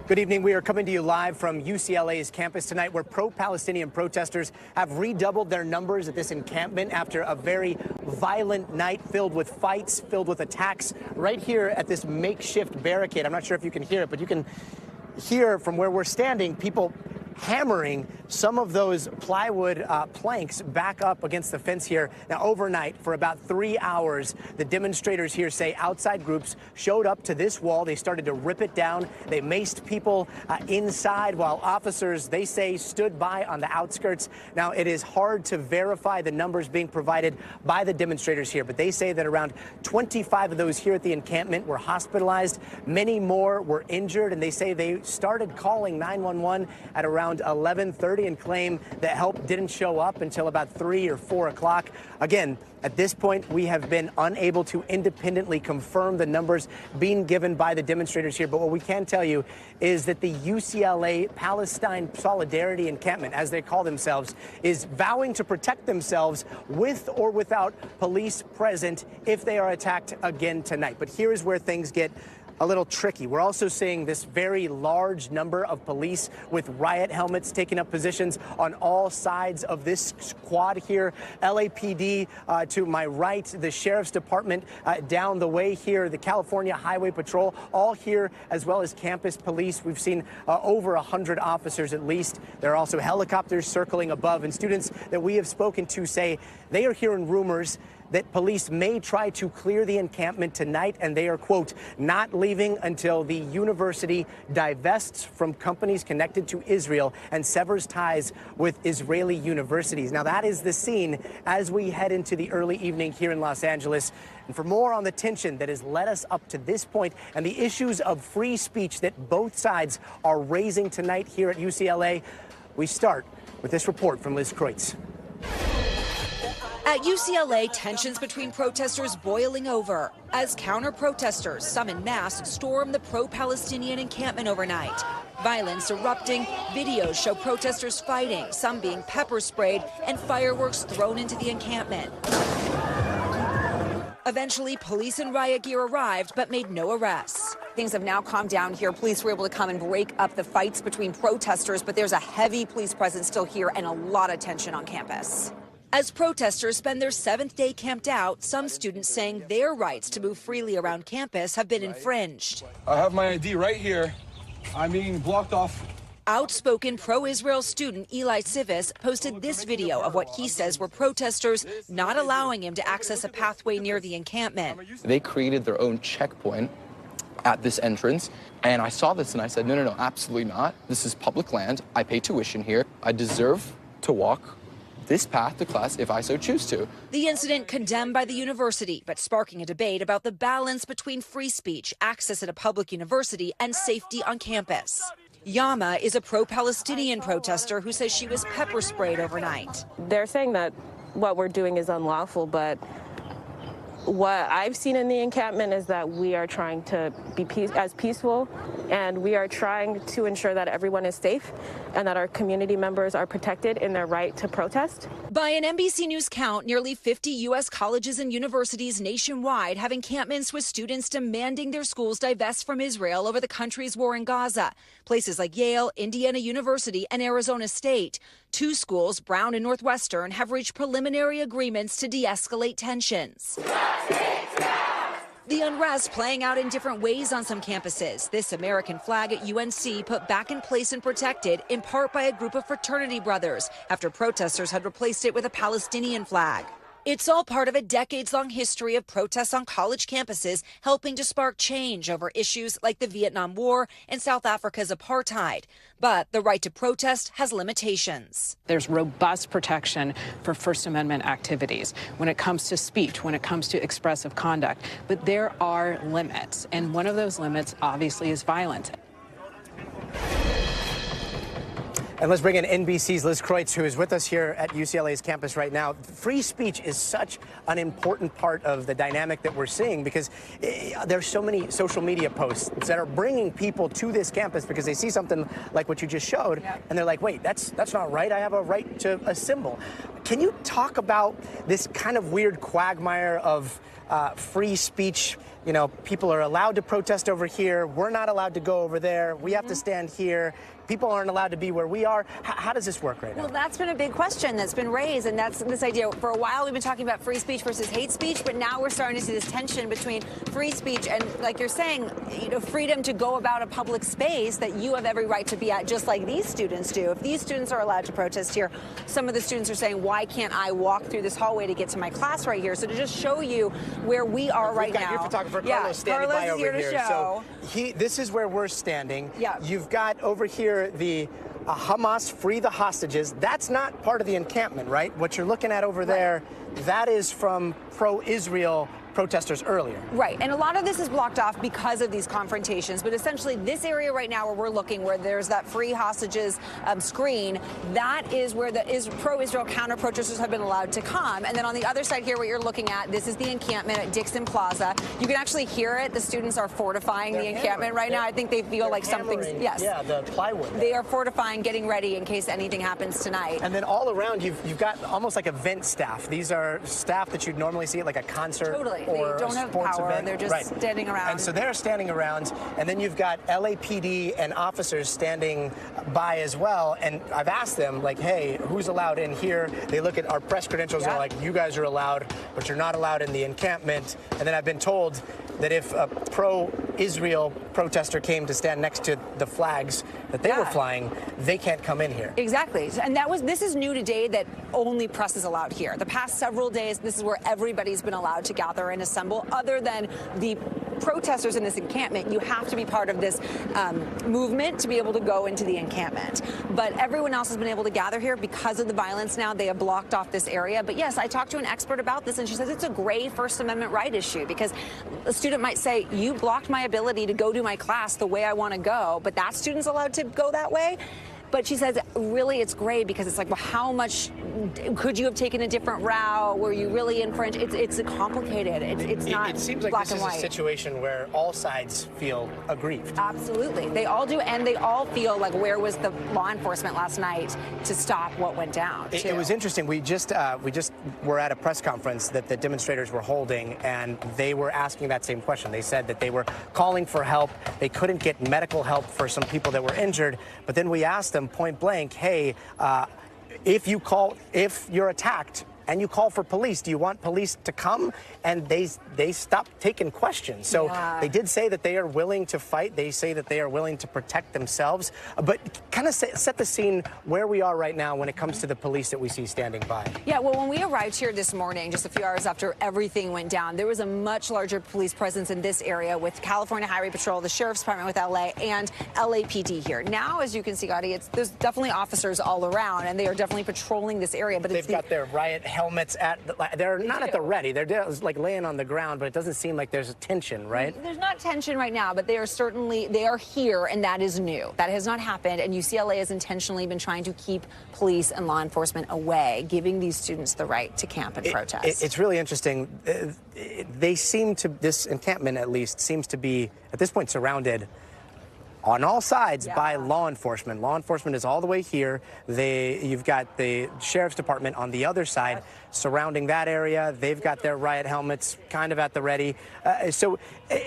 Good evening. We are coming to you live from UCLA's campus tonight, where pro-Palestinian protesters have redoubled their numbers at this encampment after a very violent night filled with fights, filled with attacks right here at this makeshift barricade. I'm not sure if you can hear it, but you can hear from where we're standing people hammering some of those plywood planks back up against the fence here. Now, overnight, for about 3 hours, the demonstrators here say outside groups showed up to this wall. They started to rip it down. They maced people inside, while officers, they say, stood by on the outskirts. Now, it is hard to verify the numbers being provided by the demonstrators here, but they say that around 25 of those here at the encampment were hospitalized. Many more were injured, and they say they started calling 911 at around 11:30 and claim that help didn't show up until about 3 or 4 o'clock. Again, at this point, we have been unable to independently confirm the numbers being given by the demonstrators here. But what we can tell you is that the UCLA Palestine Solidarity Encampment, as they call themselves, is vowing to protect themselves with or without police present if they are attacked again tonight. But here is where things get a little tricky. We're also seeing this very large number of police with riot helmets taking up positions on all sides of this quad here. LAPD to my right, the Sheriff's Department down the way here, the California Highway Patrol, all here, as well as campus police. We've seen over 100 officers at least. There are also helicopters circling above, and students that we have spoken to say they are hearing rumors that police may try to clear the encampment tonight, and they are, quote, not leaving until the university divests from companies connected to Israel and severs ties with Israeli universities. Now, that is the scene as we head into the early evening here in Los Angeles. And for more on the tension that has led us up to this point and the issues of free speech that both sides are raising tonight here at UCLA, we start with this report from Liz Kreutz. At UCLA, tensions between protesters boiling over as counter-protesters, some en masse, storm the pro-Palestinian encampment overnight. Violence erupting, videos show protesters fighting, some being pepper sprayed, and fireworks thrown into the encampment. Eventually, police and riot gear arrived, but made no arrests. Things have now calmed down here. Police were able to come and break up the fights between protesters, but there's a heavy police presence still here and a lot of tension on campus. As protesters spend their 7th day camped out, some students saying their rights to move freely around campus have been infringed. I have my ID right here. I'm being blocked off. Outspoken pro-Israel student Eli Sivis posted this video of what he says were protesters not allowing him to access a pathway near the encampment. They created their own checkpoint at this entrance, and I saw this and I said, no, absolutely not. This is public land. I pay tuition here. I deserve to walk this path to class if I so choose to. The incident condemned by the university, but sparking a debate about the balance between free speech, access at a public university, and safety on campus. Yama is a pro-Palestinian protester who says she was pepper sprayed overnight. They're saying that what we're doing is unlawful, but what I've seen in the encampment is that we are trying to be as peaceful, and we are trying to ensure that everyone is safe and that our community members are protected in their right to protest. By an NBC News count, nearly 50 U.S. colleges and universities nationwide have encampments with students demanding their schools divest from Israel over the country's war in Gaza. Places like Yale, Indiana University, and Arizona State. 2 schools, Brown and Northwestern, have reached preliminary agreements to de-escalate tensions. The unrest playing out in different ways on some campuses. This American flag at UNC put back in place and protected in part by a group of fraternity brothers after protesters had replaced it with a Palestinian flag. It's all part of a decades-long history of protests on college campuses helping to spark change over issues like the Vietnam War and South Africa's apartheid. But the right to protest has limitations. There's robust protection for First Amendment activities when it comes to speech, when it comes to expressive conduct. But there are limits, and one of those limits obviously is violence. And let's bring in NBC's Liz Kreutz, who is with us here at UCLA's campus right now. Free speech is such an important part of the dynamic that we're seeing because there's so many social media posts that are bringing people to this campus because they see something like what you just showed, and they're like, wait, that's not right. I have a right to assemble. Can you talk about this kind of weird quagmire of free speech? You know, people are allowed to protest over here. We're not allowed to go over there. We have to stand here. People aren't allowed to be where we are. How does this work right now? Well, that's been a big question that's been raised, and that's this idea. For a while, we've been talking about free speech versus hate speech, but now we're starting to see this tension between free speech and, like you're saying, you know, freedom to go about a public space that you have every right to be at, just like these students do. If these students are allowed to protest here, some of the students are saying, why can't I walk through this hallway to get to my class right here? So to just show you where we are right now. We've got your photographer, Carlos, standing by over here. So this is where we're standing. Yeah. You've got over here the Hamas free the hostages. That's not part of the encampment, right? What you're looking at over there, that is from pro-Israel protesters earlier. Right, and a lot of this is blocked off because of these confrontations, but essentially this area right now where we're looking, where there's that free hostages screen, that is where the pro-Israel counter-protesters have been allowed to come. And then on the other side here, what you're looking at, this is the encampment at Dixon Plaza. You can actually hear it. The students are fortifying the encampment right now. I think they feel like something's, yes. Yeah, the plywood. They are fortifying, getting ready in case anything happens tonight. And then all around, you've got almost like event staff. These are staff that you'd normally see at like a concert. Totally. Or they don't have power. Event. They're just standing around. And so they're standing around, and then you've got LAPD and officers standing by as well. And I've asked them, like, hey, who's allowed in here? They look at our press credentials and are like, you guys are allowed, but you're not allowed in the encampment. And then I've been told that if a pro-Israel protester came to stand next to the flags that they were flying, they can't come in here. Exactly. And this is new today, that only press is allowed here. The past several days, this is where everybody's been allowed to gather and assemble. Other than the protesters in this encampment, you have to be part of this movement to be able to go into the encampment. But everyone else has been able to gather here because of the violence now. They have blocked off this area. But yes, I talked to an expert about this, and she says it's a gray First Amendment right issue, because a student might say, you blocked my ability to go to my class the way I want to go, but that student's allowed to go that way. But she says, really, it's gray, because it's like, well, how much could you have taken a different route? Were you really infringed? It's complicated. It's not black and white. It seems like this is a situation where all sides feel aggrieved. Absolutely. They all do, and they all feel like, where was the law enforcement last night to stop what went down? It was interesting. We just were at a press conference that the demonstrators were holding, and they were asking that same question. They said that they were calling for help. They couldn't get medical help for some people that were injured. But then we asked them point blank, hey, if you're attacked and you call for police, do you want police to come? And they stopped taking questions. So they did say that they are willing to fight. They say that they are willing to protect themselves. But kind of set the scene where we are right now when it comes to the police that we see standing by. Yeah, well, when we arrived here this morning, just a few hours after everything went down, there was a much larger police presence in this area with California Highway Patrol, the Sheriff's Department with LA, and LAPD here. Now, as you can see, Gadi, there's definitely officers all around, and they are definitely patrolling this area. But they've got their riot helmets they're not at the ready. They're just like laying on the ground, but it doesn't seem like there's a tension, right? There's not tension right now, but they are here, and that is new. That has not happened, and UCLA has intentionally been trying to keep police and law enforcement away, giving these students the right to camp and protest. It's really interesting. This encampment at least seems to be, at this point, surrounded on all sides by law enforcement. Law enforcement is all the way here. You've got the Sheriff's Department on the other side surrounding that area. They've got their riot helmets kind of at the ready. So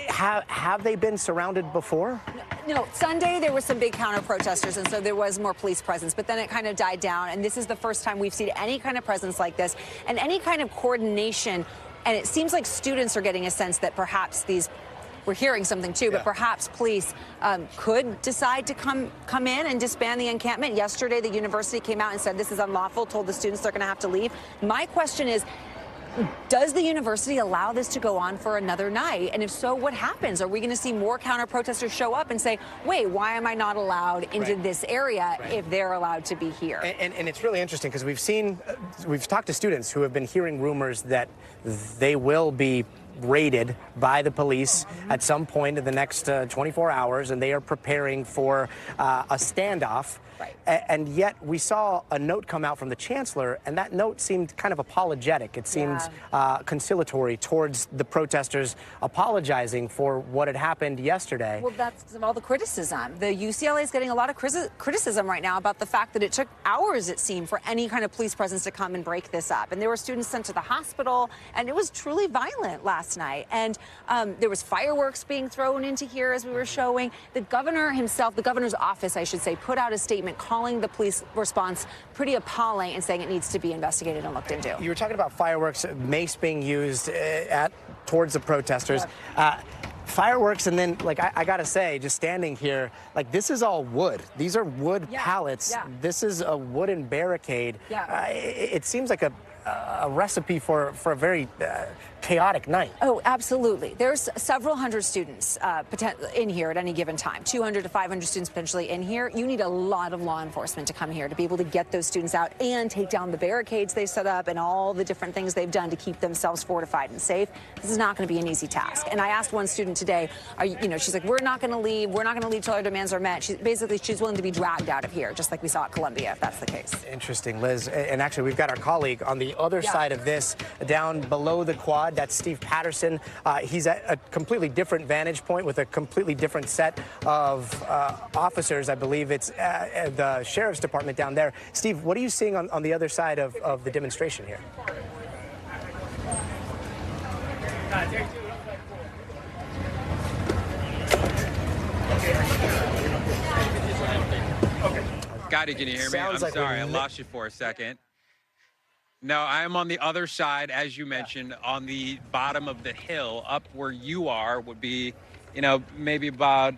have they been surrounded before? No, Sunday there were some big counter-protesters, and so there was more police presence, but then it kind of died down, and this is the first time we've seen any kind of presence like this and any kind of coordination. And it seems like students are getting a sense that perhaps we're hearing something too, but perhaps police could decide to come in and disband the encampment. Yesterday, the university came out and said this is unlawful, told the students they're going to have to leave. My question is, does the university allow this to go on for another night? And if so, what happens? Are we going to see more counter-protesters show up and say, wait, why am I not allowed into this area if they're allowed to be here? And it's really interesting because we've talked to students who have been hearing rumors that they will be raided by the police at some point in the next 24 hours, and they are preparing for a standoff. Right. And yet we saw a note come out from the chancellor, and that note seemed kind of apologetic. It seemed conciliatory towards the protesters, apologizing for what had happened yesterday. Well, that's because of all the criticism. The UCLA is getting a lot of criticism right now about the fact that it took hours, it seemed, for any kind of police presence to come and break this up. And there were students sent to the hospital, and it was truly violent last night. And there was fireworks being thrown into here, as we were showing. The governor himself, the governor's office, I should say, put out a statement calling the police response pretty appalling and saying it needs to be investigated and looked into. You were talking about fireworks, mace being used towards the protesters. Yeah. Fireworks, and then, like, I gotta say, just standing here, like, this is all wood. These are wood pallets. Yeah. This is a wooden barricade. Yeah. It seems like a recipe for a very chaotic night. Oh, absolutely. There's several hundred students in here at any given time, 200 to 500 students potentially in here. You need a lot of law enforcement to come here to be able to get those students out and take down the barricades they set up and all the different things they've done to keep themselves fortified and safe. This is not going to be an easy task. And I asked one student today, she's like, we're not going to leave. We're not going to leave till our demands are met. She's willing to be dragged out of here, just like we saw at Columbia, if that's the case. Interesting, Liz. And actually, we've got our colleague on the other side of this, down below the quad. That's Steve Patterson. He's at a completely different vantage point with a completely different set of officers. I believe it's the sheriff's department down there. Steve, what are you seeing on the other side of the demonstration here? Gadi, can you hear me? I'm sorry, I lost you for a second. No, I'm on the other side, as you mentioned, on the bottom of the hill. Up where you are would be, maybe about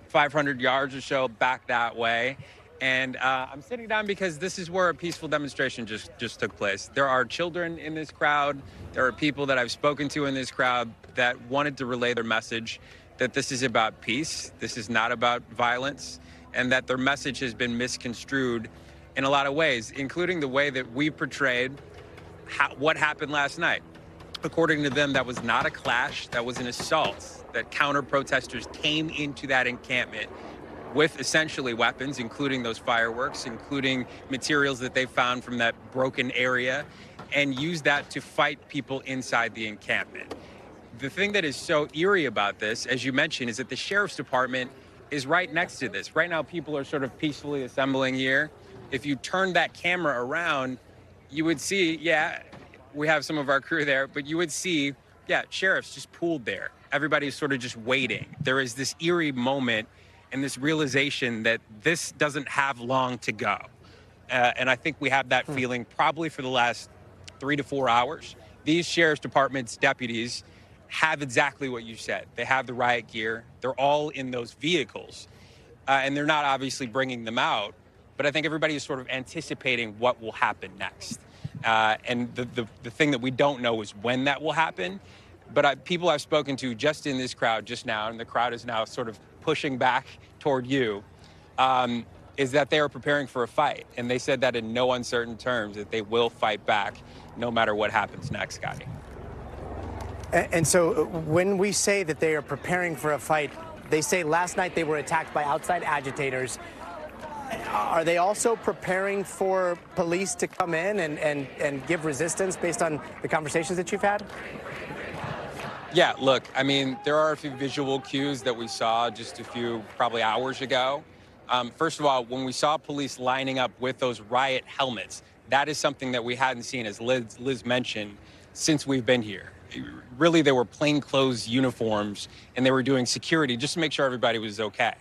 500 yards or so back that way. And I'm sitting down because this is where a peaceful demonstration just took place. There are children in this crowd. There are people that I've spoken to in this crowd that wanted to relay their message that this is about peace. This is not about violence, and that their message has been misconstrued in a lot of ways, including the way that we portrayed what happened last night. According to them, that was not a clash, that was an assault, that counter-protesters came into that encampment with essentially weapons, including those fireworks, including materials that they found from that broken area, and used that to fight people inside the encampment. The thing that is so eerie about this, as you mentioned, is that the sheriff's department is right next to this. Right now, people are sort of peacefully assembling here. If you turn that camera around, you would see, we have some of our crew there, but you would see, sheriffs just pooled there. Everybody's sort of just waiting. There is this eerie moment and this realization that this doesn't have long to go. And I think we have that feeling probably for the last 3 to 4 hours. These sheriff's department's deputies have exactly what you said. They have the riot gear. They're all in those vehicles. And they're not obviously bringing them out. But I think everybody is sort of anticipating what will happen next. And the thing that we don't know is when that will happen. But people I've spoken to just in this crowd just now, and the crowd is now sort of pushing back toward you, is that they are preparing for a fight. And they said that in no uncertain terms, that they will fight back no matter what happens next, Gadi. And so when we say that they are preparing for a fight, they say last night they were attacked by outside agitators. Are they also preparing for police to come in and give resistance based on the conversations that you've had? Yeah, look, I mean, there are a few visual cues that we saw just a few probably hours ago. First of all, when we saw police lining up with those riot helmets, that is something that we hadn't seen, as Liz mentioned, since we've been here. Really, they were plainclothes uniforms, and they were doing security just to make sure everybody was okay.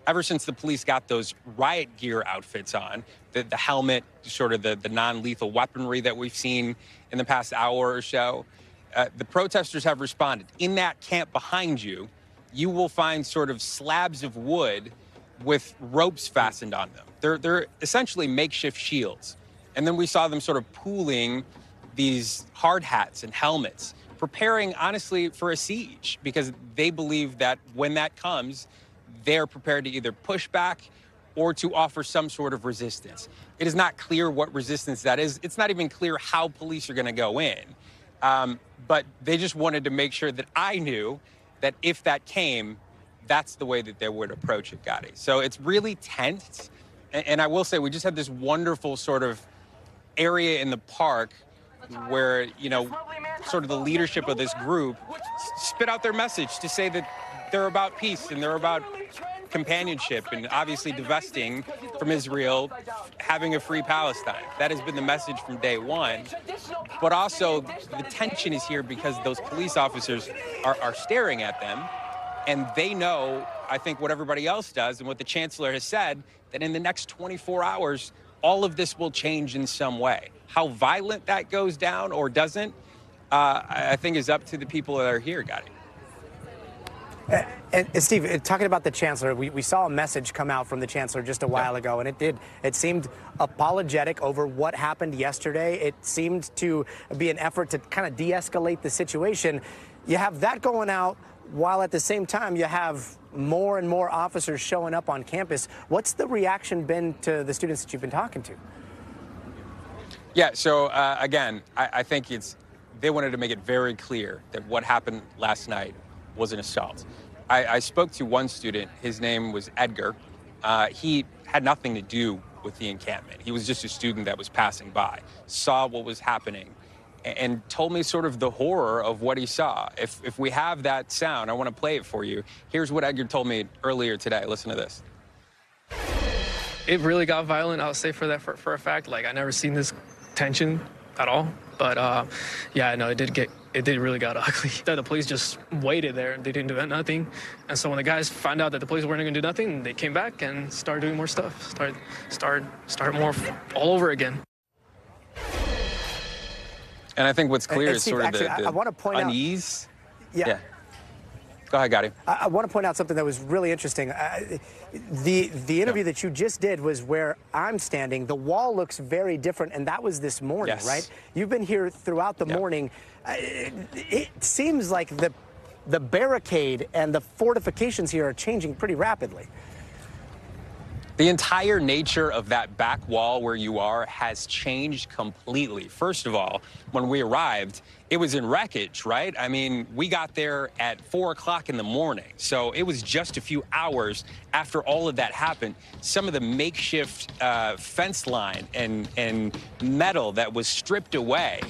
Ever since the police got those riot gear outfits on, the helmet, sort of the non-lethal weaponry that we've seen in the past hour or so, the protesters have responded. In that camp behind you, you will find sort of slabs of wood with ropes fastened on them. They're essentially makeshift shields. And then we saw them sort of pooling these hard hats and helmets, preparing, honestly, for a siege, because they believe that when that comes, they're prepared to either push back or to offer some sort of resistance. It is not clear what resistance that is. It's not even clear how police are going to go in. but they just wanted to make sure that I knew that if that came, that's the way that they would approach it, Gadi. So it's really tense. And I will say, we just had this wonderful sort of area in the park where, you know, sort of the leadership of this group spit out their message to say that they're about peace and they're about companionship and obviously divesting from Israel, having a free Palestine. That has been the message from day one. But also the tension is here because those police officers are staring at them, and they know, I think, what everybody else does and what the chancellor has said, that in the next 24 hours, all of this will change in some way. How violent that goes down or doesn't, I think is up to the people that are here, Gadi. And Steve, talking about the chancellor, we saw a message come out from the chancellor just a while ago, and it seemed apologetic over what happened yesterday. It seemed to be an effort to kind of de-escalate the situation. You have that going out while at the same time you have more and more officers showing up on campus. What's the reaction been to the students that you've been talking to? Yeah, so again, I think they wanted to make it very clear that what happened last night was an assault. I spoke to one student. His name was Edgar. He had nothing to do with the encampment. He was just a student that was passing by, saw what was happening, and told me sort of the horror of what he saw. If we have that sound, I want to play it for you. Here's what Edgar told me earlier today. Listen to this. It really got violent, I'll say for a fact. Like, I never seen this tension at all. But yeah, no, it did really got ugly. The police just waited there. They didn't do nothing. And so when the guys found out that the police weren't going to do nothing, they came back and started doing more stuff. Start more all over again. And I think what's clear is Steve, sort of actually, the I want to point unease. Yeah. Go ahead, Gadi. I want to point out something that was really interesting. The interview that you just did was where I'm standing. The wall looks very different, and that was this morning, right? You've been here throughout the morning. It seems like the barricade and the fortifications here are changing pretty rapidly. The entire nature of that back wall where you are has changed completely. First of all, when we arrived, it was in wreckage, right? I mean, we got there at 4 o'clock in the morning. So it was just a few hours after all of that happened. Some of the makeshift fence line and metal that was stripped away,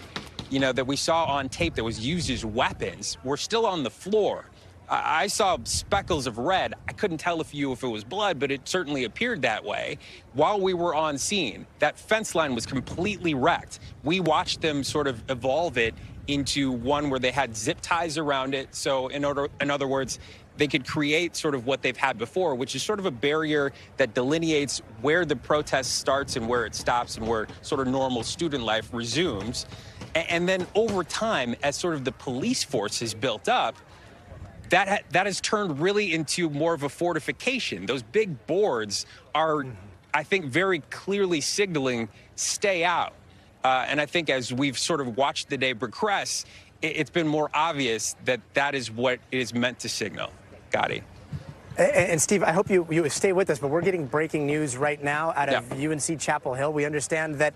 you know, that we saw on tape that was used as weapons, were still on the floor. I saw speckles of red. I couldn't tell if it was blood, but it certainly appeared that way. While we were on scene, that fence line was completely wrecked. We watched them sort of evolve it into one where they had zip ties around it. So in other words, they could create sort of what they've had before, which is sort of a barrier that delineates where the protest starts and where it stops and where sort of normal student life resumes. And then over time, as sort of the police force has built up, that has turned really into more of a fortification. Those big boards are, I think, very clearly signaling, stay out. And I think as we've sort of watched the day progress, it's been more obvious that that is what it is meant to signal. Gadi. And Steve, I hope you stay with us, but we're getting breaking news right now out of UNC Chapel Hill. We understand that,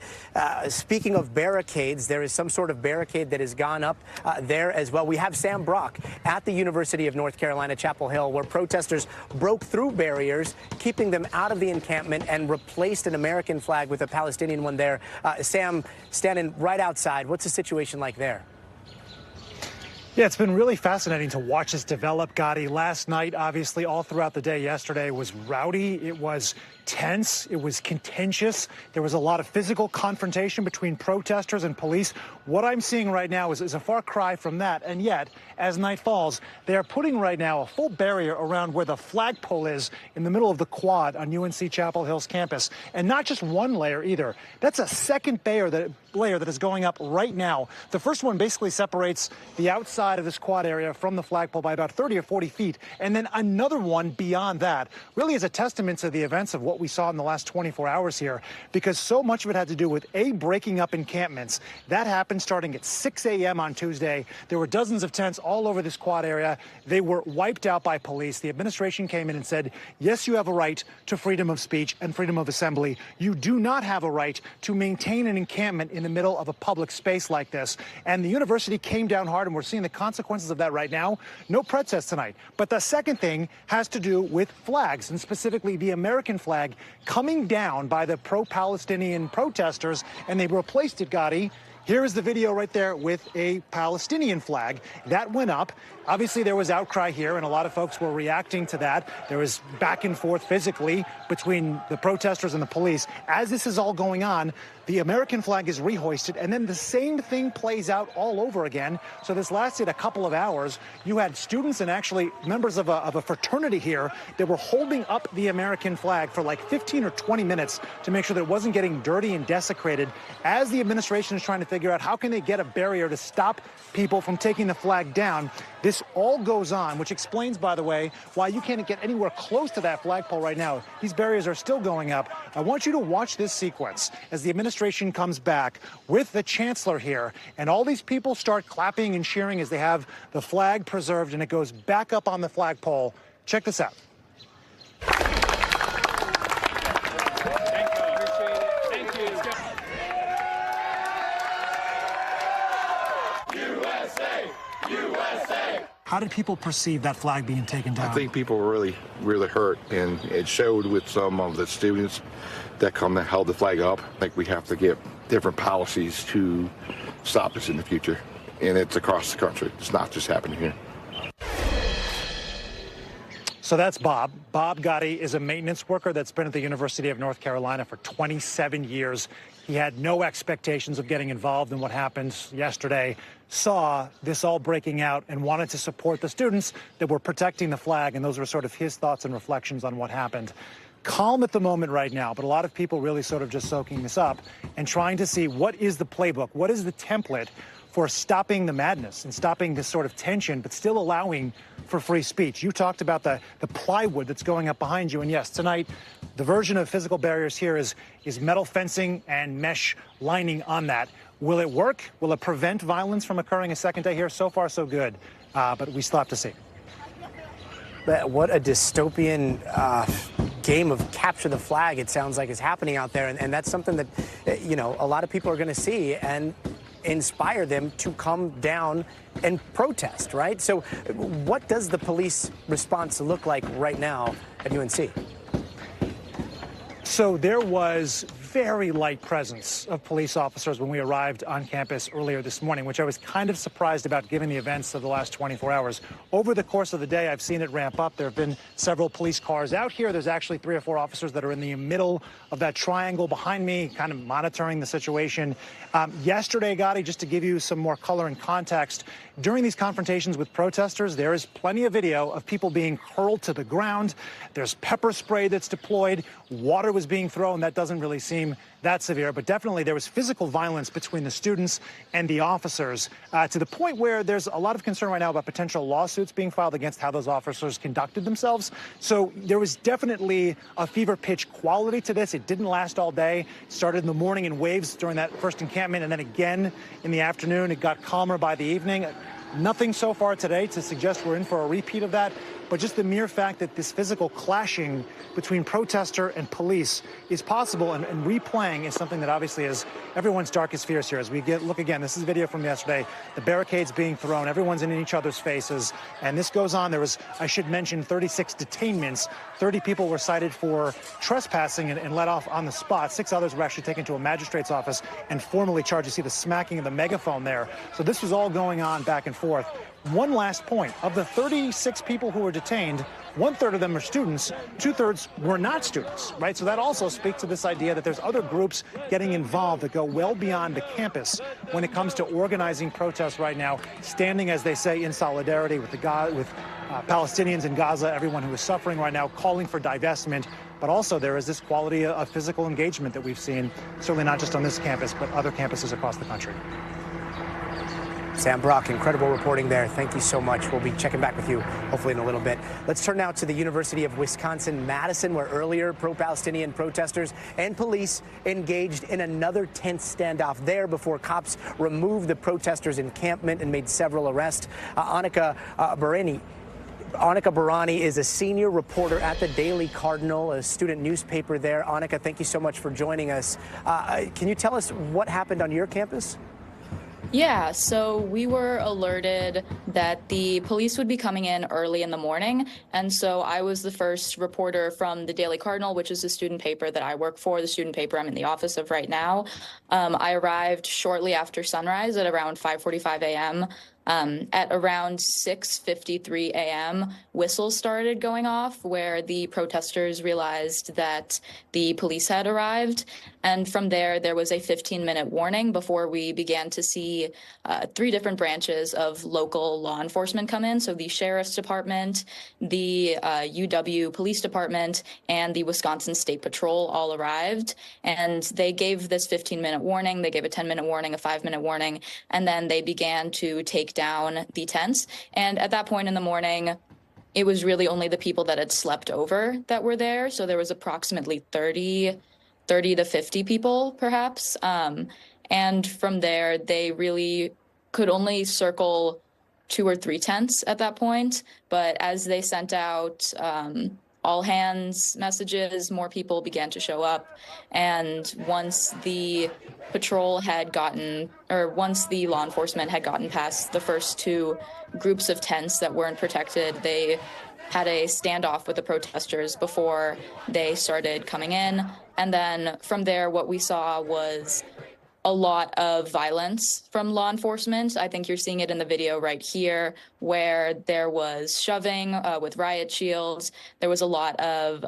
speaking of barricades, there is some sort of barricade that has gone up there as well. We have Sam Brock at the University of North Carolina, Chapel Hill, where protesters broke through barriers, keeping them out of the encampment, and replaced an American flag with a Palestinian one there. Sam, standing right outside, what's the situation like there? Yeah, it's been really fascinating to watch this develop, Gadi. Last night, obviously, all throughout the day yesterday was rowdy. It was tense. It was contentious. There was a lot of physical confrontation between protesters and police. What I'm seeing right now is a far cry from that. And yet, as night falls, they are putting right now a full barrier around where the flagpole is in the middle of the quad on UNC Chapel Hill's campus. And not just one layer either. That's a second layer that is going up right now. The first one basically separates the outside of this quad area from the flagpole by about 30 or 40 feet. And then another one beyond that really is a testament to the events of what we saw in the last 24 hours here, because so much of it had to do with breaking up encampments. That happened starting at 6 a.m. on Tuesday. There were dozens of tents all over this quad area. They were wiped out by police. The administration came in and said, yes, you have a right to freedom of speech and freedom of assembly. You do not have a right to maintain an encampment in the middle of a public space like this. And the university came down hard, and we're seeing the consequences of that right now. No protest tonight. But the second thing has to do with flags, and specifically the American flag coming down by the pro-Palestinian protesters, and they replaced it, Gadi. Here is the video right there with a Palestinian flag. That went up. Obviously, there was outcry here, and a lot of folks were reacting to that. There was back and forth physically between the protesters and the police. As this is all going on, the American flag is rehoisted, and then the same thing plays out all over again. So this lasted a couple of hours. You had students and actually members of a fraternity here that were holding up the American flag for like 15 or 20 minutes to make sure that it wasn't getting dirty and desecrated, as the administration is trying to figure out how can they get a barrier to stop people from taking the flag down. This all goes on, which explains, by the way, why you can't get anywhere close to that flagpole right now. These barriers are still going up. I want you to watch this sequence as the administration comes back with the chancellor here, and all these people start clapping and cheering as they have the flag preserved, and it goes back up on the flagpole. Check this out. How did people perceive that flag being taken down? I think people were really hurt, and it showed with some of the students that held the flag up. I think we have to get different policies to stop this in the future, and it's across the country. It's not just happening here. So that's Bob. Bob Gadi is a maintenance worker that's been at the University of North Carolina for 27 years. He had no expectations of getting involved in what happened yesterday, saw this all breaking out, and wanted to support the students that were protecting the flag. And those were sort of his thoughts and reflections on what happened. Calm at the moment right now, but a lot of people really sort of just soaking this up and trying to see what is the playbook, what is the template for stopping the madness and stopping this sort of tension, but still allowing for free speech. You talked about the plywood that's going up behind you. And yes, tonight, the version of physical barriers here is metal fencing and mesh lining on that. Will it work? Will it prevent violence from occurring a second day here? So far, so good. But we still have to see. What a dystopian game of capture the flag, it sounds like, is happening out there. And that's something that, you know, a lot of people are going to see and inspire them to come down and protest, right? So what does the police response look like right now at UNC? So there was very light presence of police officers when we arrived on campus earlier this morning, which I was kind of surprised about given the events of the last 24 hours. Over the course of the day, I've seen it ramp up. There have been several police cars out here. There's actually 3 or 4 officers that are in the middle of that triangle behind me, kind of monitoring the situation. Yesterday, Gadi, just to give you some more color and context, during these confrontations with protesters, there is plenty of video of people being hurled to the ground. There's pepper spray that's deployed. Water was being thrown. That doesn't really seem that severe, but definitely there was physical violence between the students and the officers, to the point where there's a lot of concern right now about potential lawsuits being filed against how those officers conducted themselves. So there was definitely a fever pitch quality to this. It didn't last all day. It started in the morning in waves during that first encampment, and then again in the afternoon. It got calmer by the evening. Nothing so far today to suggest we're in for a repeat of that, but just the mere fact that this physical clashing between protester and police is possible and replaying is something that obviously is everyone's darkest fears here. As we look again, this is video from yesterday, the barricades being thrown, everyone's in each other's faces, and this goes on. There was, I should mention, 36 detainments. 30 people were cited for trespassing and let off on the spot. 6 others were actually taken to a magistrate's office and formally charged. You see the smacking of the megaphone there. So this was all going on back and forth. One last point. Of the 36 people who were detained, 1/3 of them are students, 2/3 were not students, right? So that also speaks to this idea that there's other groups getting involved that go well beyond the campus when it comes to organizing protests right now, standing, as they say, in solidarity with Palestinians in Gaza, everyone who is suffering right now, calling for divestment. But also there is this quality of physical engagement that we've seen, certainly not just on this campus, but other campuses across the country. Sam Brock, incredible reporting there. Thank you so much. We'll be checking back with you hopefully in a little bit. Let's turn now to the University of Wisconsin-Madison, where earlier pro-Palestinian protesters and police engaged in another tense standoff there before cops removed the protesters' encampment and made several arrests. Annika Bereni, Annika Barani is a senior reporter at the Daily Cardinal, a student newspaper there. Annika, thank you so much for joining us. Can you tell us what happened on your campus? Yeah, so we were alerted that the police would be coming in early in the morning. And so I was the first reporter from the Daily Cardinal, which is the student paper that I work for, the student paper I'm in the office of right now. I arrived shortly after sunrise at around 5:45 a.m. At around 6:53 a.m., whistles started going off where the protesters realized that the police had arrived. And from there was a 15-minute warning before we began to see 3 different branches of local law enforcement come in. So the Sheriff's Department, the UW Police Department, and the Wisconsin State Patrol all arrived. And they gave this 15-minute warning. They gave a 10-minute warning, a 5-minute warning, and then they began to take down the tents. And at that point in the morning, it was really only the people that had slept over that were there. So there was approximately 30 to 50 people, perhaps. And from there, they really could only circle 2 or 3 tents at that point. But as they sent out all hands messages, more people began to show up. And once the patrol had gotten, or once the law enforcement had gotten past the first 2 groups of tents that weren't protected, they had a standoff with the protesters before they started coming in. And then from there, what we saw was a lot of violence from law enforcement. I think you're seeing it in the video right here, where there was shoving with riot shields. There was a lot of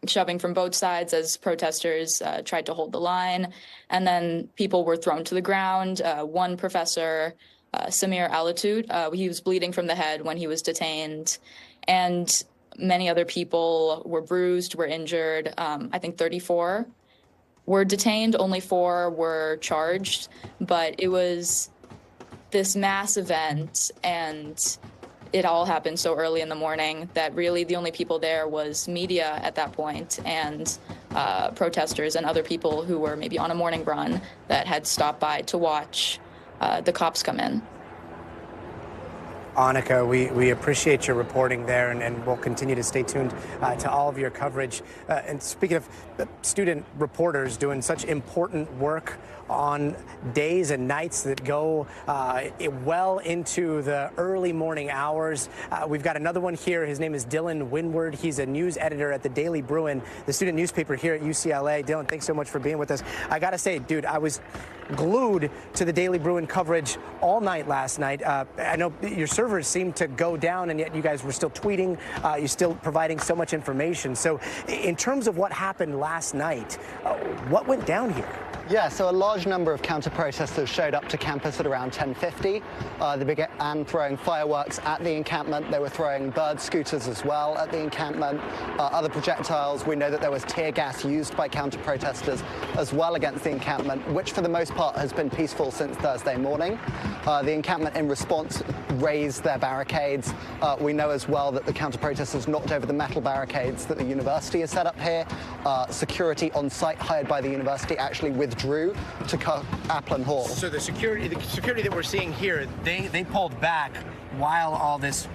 shoving from both sides as protesters tried to hold the line. And then people were thrown to the ground. One professor, Samir Alatut, he was bleeding from the head when he was detained. And many other people were bruised, were injured. I think 34 were detained, only 4 were charged, but it was this mass event, and it all happened so early in the morning that really the only people there was media at that point, and protesters and other people who were maybe on a morning run that had stopped by to watch the cops come in. Annika, we appreciate your reporting there, and we'll continue to stay tuned to all of your coverage. And speaking of student reporters doing such important work on days and nights that go well into the early morning hours, we've got another one here. His name is Dylan Windward. He's a news editor at the Daily Bruin, the student newspaper here at UCLA. Dylan, thanks so much for being with us. I got to say, dude, I was glued to the Daily Bruin coverage all night last night. I know your servers seemed to go down, and yet you guys were still tweeting. You're still providing so much information. So in terms of what happened last night, what went down here? Yeah, so a large number of counter-protesters showed up to campus at around 10:50. They began throwing fireworks at the encampment. They were throwing bird scooters as well at the encampment, other projectiles. We know that there was tear gas used by counter-protesters as well against the encampment, which for the most part has been peaceful since Thursday morning. The encampment in response raised their barricades. We know as well that the counter-protesters knocked over the metal barricades that the university has set up here. Security on site hired by the university actually withdrew to Kaplan Hall. So the security that we're seeing here, they pulled back while all this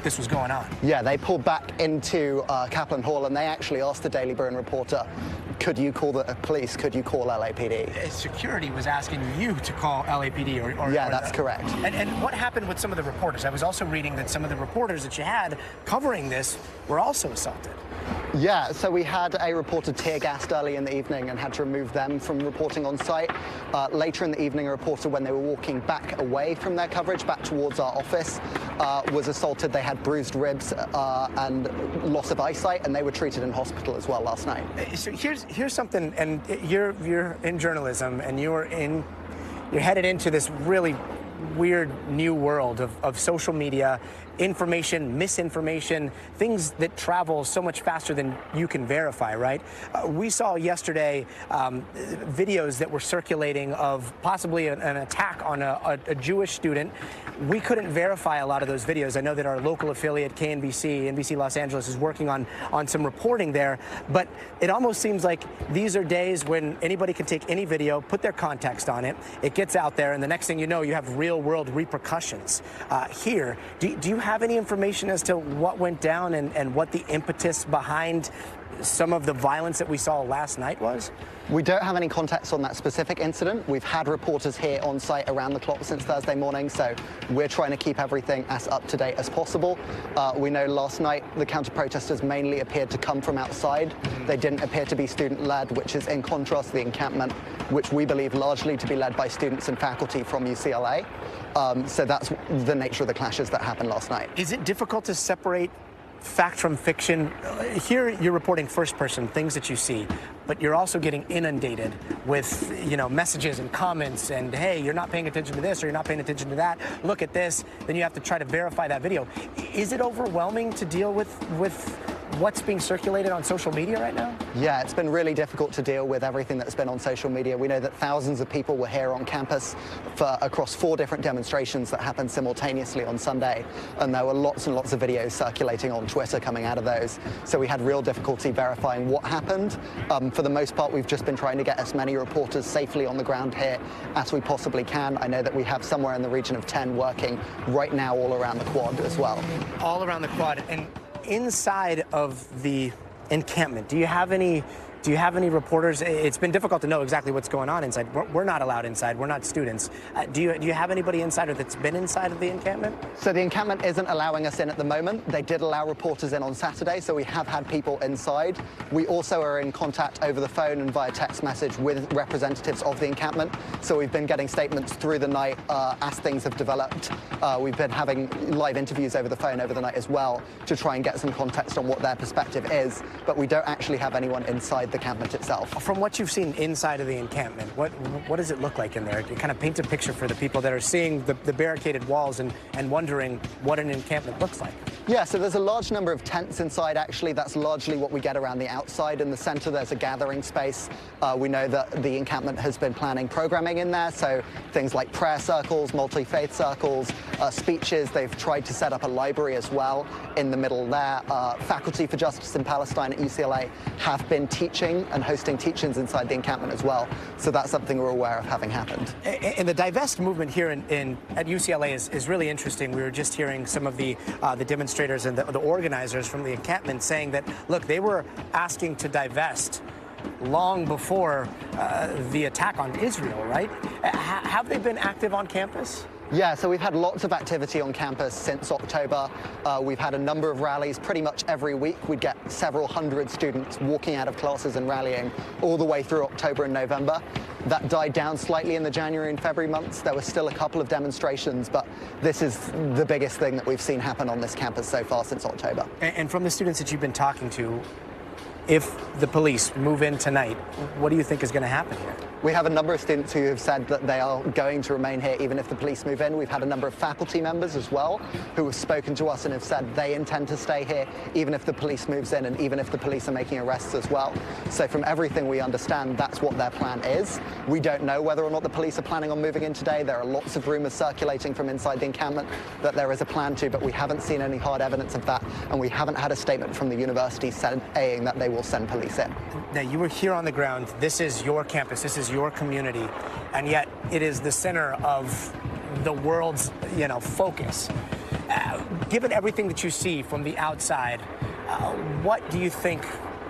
was going on. Yeah, they pulled back into Kaplan Hall, and they actually asked the Daily Bruin reporter, could you call the police? Could you call LAPD? Security was asking you to call LAPD or yeah, that's correct. And what happened with some of the reporters? I was also reading that some of the reporters that you had covering this were also assaulted. Yeah, so we had a reporter tear-gassed early in the evening and had to remove them from reporting on site. Later in the evening, a reporter, when they were walking back away from their coverage, back towards our office, was assaulted. They had bruised ribs and loss of eyesight, and they were treated in hospital as well last night. So here's something, and you're in journalism, and you're headed into this really weird new world of social media, information, misinformation, things that travel so much faster than you can verify, right? We saw yesterday videos that were circulating of possibly an attack on a Jewish student. We couldn't verify a lot of those videos. I know that our local affiliate, NBC Los Angeles, is working on some reporting there, but it almost seems like these are days when anybody can take any video, put their context on it, it gets out there, and the next thing you know, you have real-world repercussions. Here, do you have any information as to what went down and what the impetus behind some of the violence that we saw last night was? We don't have any context on that specific incident. We've had reporters here on site around the clock since Thursday morning, so we're trying to keep everything as up to date as possible. We know last night the counter-protesters mainly appeared to come from outside. They didn't appear to be student-led, which is in contrast to the encampment, which we believe largely to be led by students and faculty from UCLA. So that's the nature of the clashes that happened last night. Is it difficult to separate fact from fiction? Here you're reporting first person, things that you see, but you're also getting inundated with, messages and comments and, hey, you're not paying attention to this or you're not paying attention to that. Look at this. Then you have to try to verify that video. Is it overwhelming to deal with what's being circulated on social media right now? Yeah, it's been really difficult to deal with everything that's been on social media. We know that thousands of people were here on campus across 4 different demonstrations that happened simultaneously on Sunday, and there were lots and lots of videos circulating on Twitter coming out of those. So we had real difficulty verifying what happened. For the most part, we've just been trying to get as many reporters safely on the ground here as we possibly can. I know that we have somewhere in the region of 10 working right now all around the quad as well. All around the quad. And inside of the encampment, do you have any reporters? It's been difficult to know exactly what's going on inside. We're not allowed inside. We're not students. Do you have anybody inside or that's been inside of the encampment? So the encampment isn't allowing us in at the moment. They did allow reporters in on Saturday, so we have had people inside. We also are in contact over the phone and via text message with representatives of the encampment. So we've been getting statements through the night as things have developed. We've been having live interviews over the phone over the night as well to try and get some context on what their perspective is, but we don't actually have anyone inside the encampment itself. From what you've seen inside of the encampment, what does it look like in there? It kind of paints a picture for the people that are seeing the barricaded walls and wondering what an encampment looks like. Yeah, so there's a large number of tents inside, actually. That's largely what we get around the outside. In the center, there's a gathering space. We know that the encampment has been planning programming in there, so things like prayer circles, multi-faith circles, speeches. They've tried to set up a library as well in the middle there. Faculty for Justice in Palestine at UCLA have been teaching and hosting teach-ins inside the encampment as well. So that's something we're aware of having happened. And the divest movement here at UCLA is really interesting. We were just hearing some of the demonstrators and the organizers from the encampment saying that, look, they were asking to divest long before the attack on Israel, right? Have they been active on campus? Yeah, so we've had lots of activity on campus since October. We've had a number of rallies pretty much every week. We'd get several hundred students walking out of classes and rallying all the way through October and November. That died down slightly in the January and February months. There were still a couple of demonstrations, but this is the biggest thing that we've seen happen on this campus so far since October. And from the students that you've been talking to, if the police move in tonight, what do you think is going to happen here? We have a number of students who have said that they are going to remain here even if the police move in. We've had a number of faculty members as well who have spoken to us and have said they intend to stay here even if the police moves in and even if the police are making arrests as well. So from everything we understand, that's what their plan is. We don't know whether or not the police are planning on moving in today. There are lots of rumors circulating from inside the encampment that there is a plan to, but we haven't seen any hard evidence of that, and we haven't had a statement from the university saying that they will send police in. Now, you were here on the ground. This is your campus. This is your community, and yet it is the center of the world's, focus. Given everything that you see from the outside, what do you think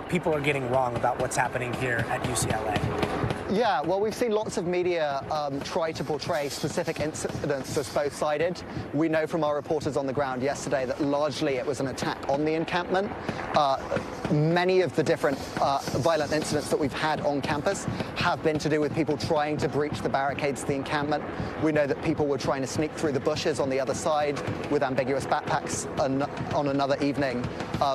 people are getting wrong about what's happening here at UCLA? Yeah, well, we've seen lots of media try to portray specific incidents as both-sided. We know from our reporters on the ground yesterday that largely it was an attack on the encampment. Many of the different violent incidents that we've had on campus have been to do with people trying to breach the barricades of the encampment. We know that people were trying to sneak through the bushes on the other side with ambiguous backpacks on another evening.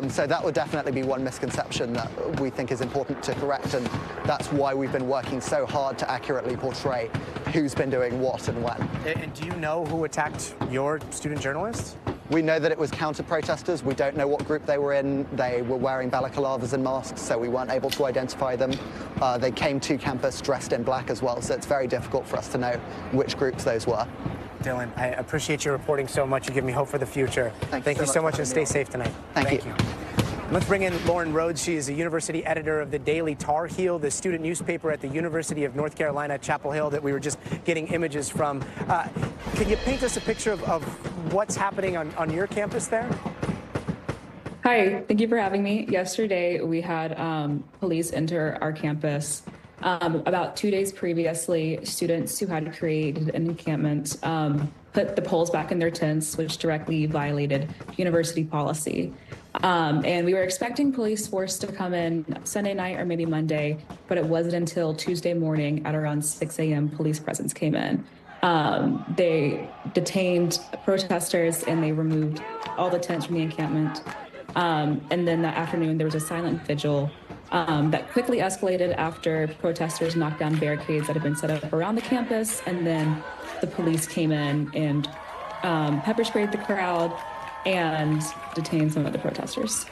So that would definitely be one misconception that we think is important to correct, and that's why we've been working so hard to accurately portray who's been doing what and when. And do you know who attacked your student journalists? We know that it was counter-protesters. We don't know what group they were in. They were wearing balaclavas and masks, so we weren't able to identify them. They came to campus dressed in black as well, so it's very difficult for us to know which groups those were. Dylan, I appreciate your reporting so much. You give me hope for the future. Thank you so much, and stay safe tonight. Thank you. Let's bring in Lauren Rhodes. She is a university editor of the Daily Tar Heel, the student newspaper at the University of North Carolina, Chapel Hill, that we were just getting images from. Can you paint us a picture of what's happening on your campus there? Hi, thank you for having me. Yesterday, we had police enter our campus. About 2 days previously, students who had created an encampment put the poles back in their tents, which directly violated university policy. And we were expecting police force to come in Sunday night or maybe Monday, but it wasn't until Tuesday morning at around 6 a.m. police presence came in. They detained protesters and they removed all the tents from the encampment. And then that afternoon, there was a silent vigil that quickly escalated after protesters knocked down barricades that had been set up around the campus. And then the police came in and pepper sprayed the crowd and detained some of the protesters.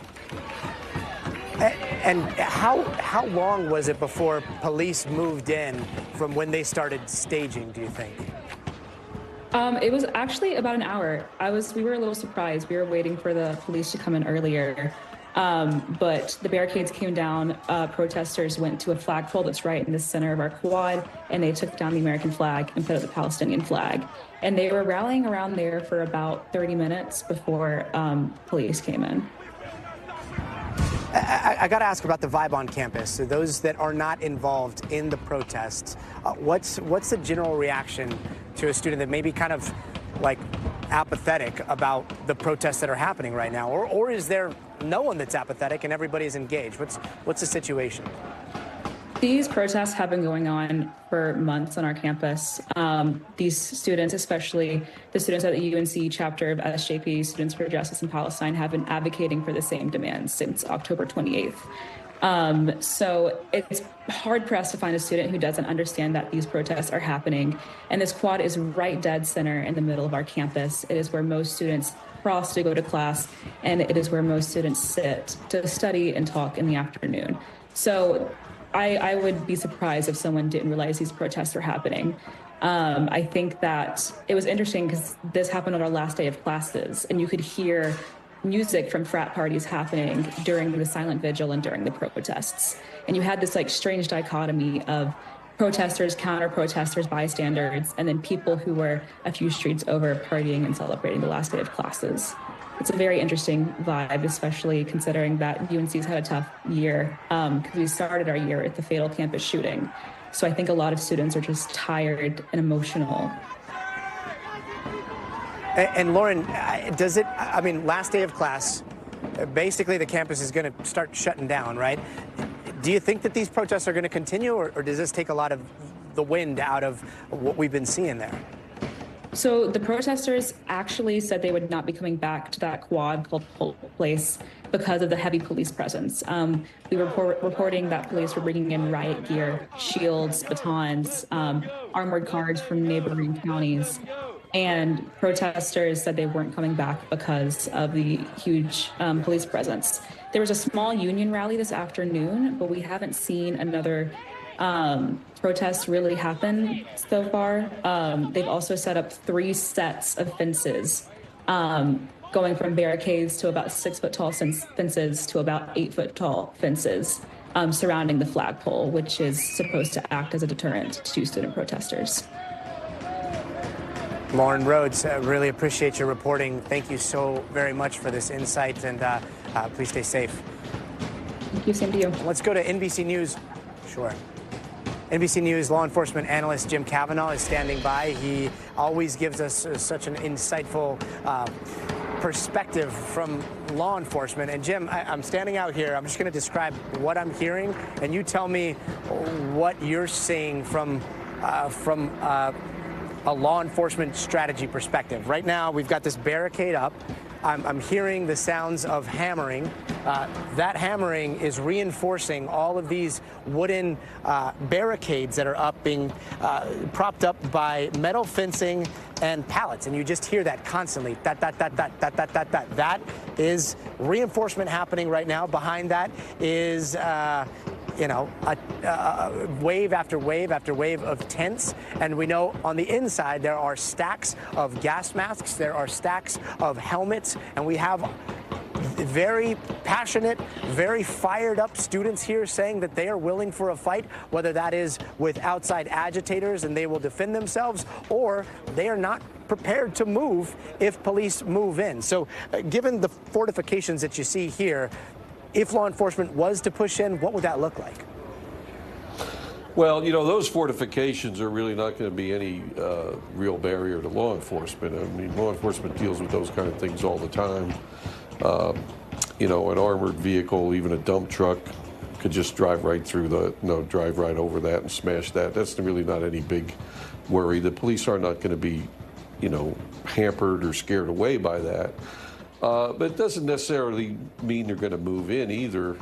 And how long was it before police moved in from when they started staging, do you think? It was actually about an hour. We were a little surprised. We were waiting for the police to come in earlier. But the barricades came down. Protesters went to a flagpole that's right in the center of our quad, and they took down the American flag and put up the Palestinian flag. And they were rallying around there for about 30 minutes before police came in. I got to ask about the vibe on campus. So those that are not involved in the protests, what's the general reaction to a student that may be kind of like apathetic about the protests that are happening right now? Or is there no one that's apathetic and everybody's engaged? What's the situation? These protests have been going on for months on our campus. These students, especially the students at the UNC chapter of SJP, Students for Justice in Palestine, have been advocating for the same demands since October 28th. So it's hard-pressed to find a student who doesn't understand that these protests are happening. And this quad is right dead center in the middle of our campus. It is where most students cross to go to class, and it is where most students sit to study and talk in the afternoon. So I would be surprised if someone didn't realize these protests were happening. I think that it was interesting because this happened on our last day of classes, and you could hear music from frat parties happening during the silent vigil and during the protests. And you had this like strange dichotomy of protesters, counter-protesters, bystanders, and then people who were a few streets over partying and celebrating the last day of classes. It's a very interesting vibe, especially considering that UNC's had a tough year because we started our year at the fatal campus shooting. So I think a lot of students are just tired and emotional. And Lauren, last day of class, basically the campus is going to start shutting down, right? Do you think that these protests are going to continue, or does this take a lot of the wind out of what we've been seeing there? So the protesters actually said they would not be coming back to that quad called Polk Place because of the heavy police presence. We were reporting that police were bringing in riot gear, shields, batons, armored cars from neighboring counties. And protesters said they weren't coming back because of the huge police presence. There was a small union rally this afternoon, but we haven't seen another protest really happen so far. They've also set up 3 sets of fences, going from barricades to about 6-foot-tall fences to about 8-foot-tall fences surrounding the flagpole, which is supposed to act as a deterrent to student protesters. Lauren Rhodes, really appreciate your reporting. Thank you so very much for this insight, and please stay safe. Thank you, same to you. Let's go to NBC News. Sure. NBC News law enforcement analyst Jim Cavanaugh is standing by. He always gives us such an insightful perspective from law enforcement. And Jim, I'm standing out here. I'm just going to describe what I'm hearing, and you tell me what you're seeing from a law enforcement strategy perspective. Right now, we've got this barricade up. I'm hearing the sounds of hammering. That hammering is reinforcing all of these wooden barricades that are up, being propped up by metal fencing and pallets. And you just hear that constantly. That is reinforcement happening right now. Behind that is wave after wave after wave of tents. And we know on the inside there are stacks of gas masks, there are stacks of helmets, and we have very passionate, very fired up students here saying that they are willing for a fight, whether that is with outside agitators and they will defend themselves, or they are not prepared to move if police move in. So given the fortifications that you see here, if law enforcement was to push in, what would that look like? Well, you know, those fortifications are really not going to be any real barrier to law enforcement. I mean, law enforcement deals with those kind of things all the time. You know, an armored vehicle, even a dump truck, could just drive right through drive right over that and smash that. That's really not any big worry. The police are not going to be, you know, hampered or scared away by that. But it doesn't necessarily mean they're going to move in either.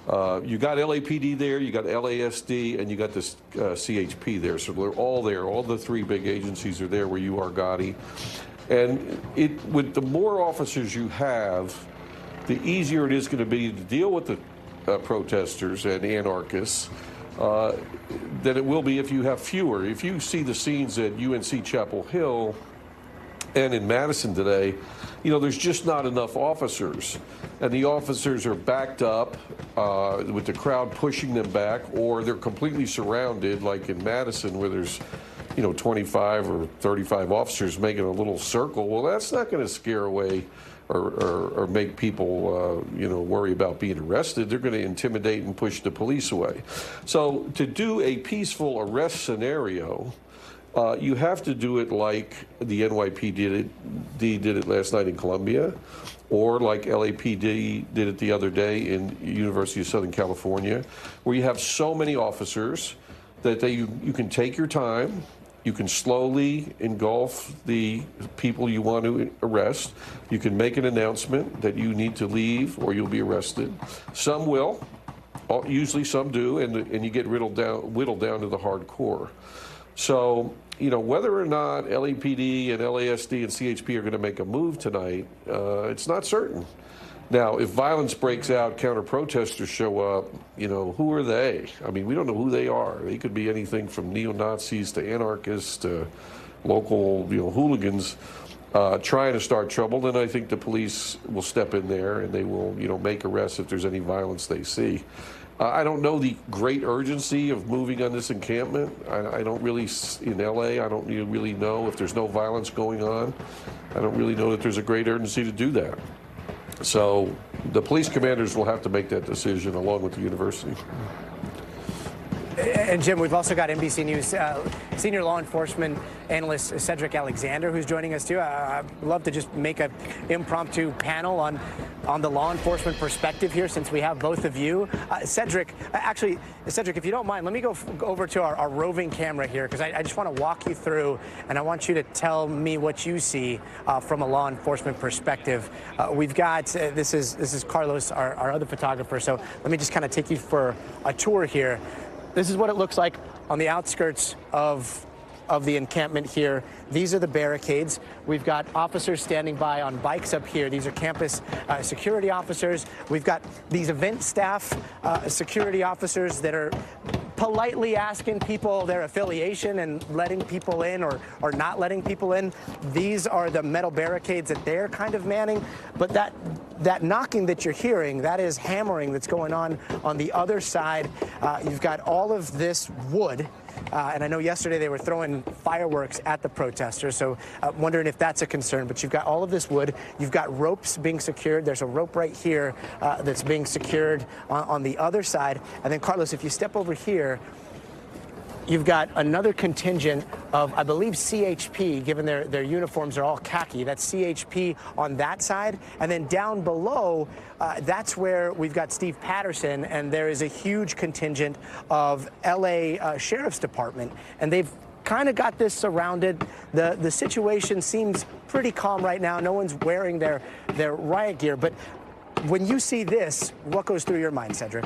You got LAPD there, you got LASD, and you got this CHP there. So they're all there. All the three big agencies are there where you are, Gadi. And with the more officers you have, the easier it is going to be to deal with the protesters and anarchists than it will be if you have fewer. If you see the scenes at UNC Chapel Hill and in Madison today, you know, there's just not enough officers. And the officers are backed up with the crowd pushing them back, or they're completely surrounded, like in Madison, where there's, you know, 25 or 35 officers making a little circle. Well, that's not going to scare away or make people, you know, worry about being arrested. They're going to intimidate and push the police away. So to do a peaceful arrest scenario, you have to do it like the NYPD did it last night in Columbia, or like LAPD did it the other day in University of Southern California, where you have so many officers that you can take your time. You can slowly engulf the people you want to arrest. You can make an announcement that you need to leave or you'll be arrested. Some will, usually some do, and you get whittled down to the hardcore. So, you know, whether or not LAPD and LASD and CHP are going to make a move tonight, it's not certain. Now, if violence breaks out, counter-protesters show up, you know, who are they? I mean, we don't know who they are. They could be anything from neo-Nazis to anarchists to local, you know, hooligans trying to start trouble. Then I think the police will step in there and they will, you know, make arrests if there's any violence they see. I don't know the great urgency of moving on this encampment. I don't really, in LA, I don't really know if there's no violence going on. I don't really know that there's a great urgency to do that. So the police commanders will have to make that decision along with the university. And Jim, we've also got NBC News senior law enforcement analyst Cedric Alexander, who's joining us too. I'd love to just make an impromptu panel on the law enforcement perspective here, since we have both of you. Cedric, if you don't mind, let me go over to our roving camera here, because I just want to walk you through, and I want you to tell me what you see from a law enforcement perspective. We've got this is Carlos, our other photographer. So let me just kind of take you for a tour here. This is what it looks like on the outskirts of the encampment here. These are the barricades. We've got officers standing by on bikes up here. These are campus security officers. We've got these event staff security officers that are politely asking people their affiliation and letting people in or not letting people in. These are the metal barricades that they're kind of manning. But that knocking that you're hearing, that is hammering that's going on the other side. You've got all of this wood. And I know yesterday they were throwing fireworks at the protesters, so wondering if that's a concern. But you've got all of this wood. You've got ropes being secured. There's a rope right here that's being secured on the other side. And then, Carlos, if you step over here, you've got another contingent of, I believe, CHP, given their uniforms are all khaki. That's CHP on that side. And then down below, that's where we've got Steve Patterson, and there is a huge contingent of LA Sheriff's Department. And they've kind of got this surrounded. The situation seems pretty calm right now. No one's wearing their riot gear. But when you see this, what goes through your mind, Cedric?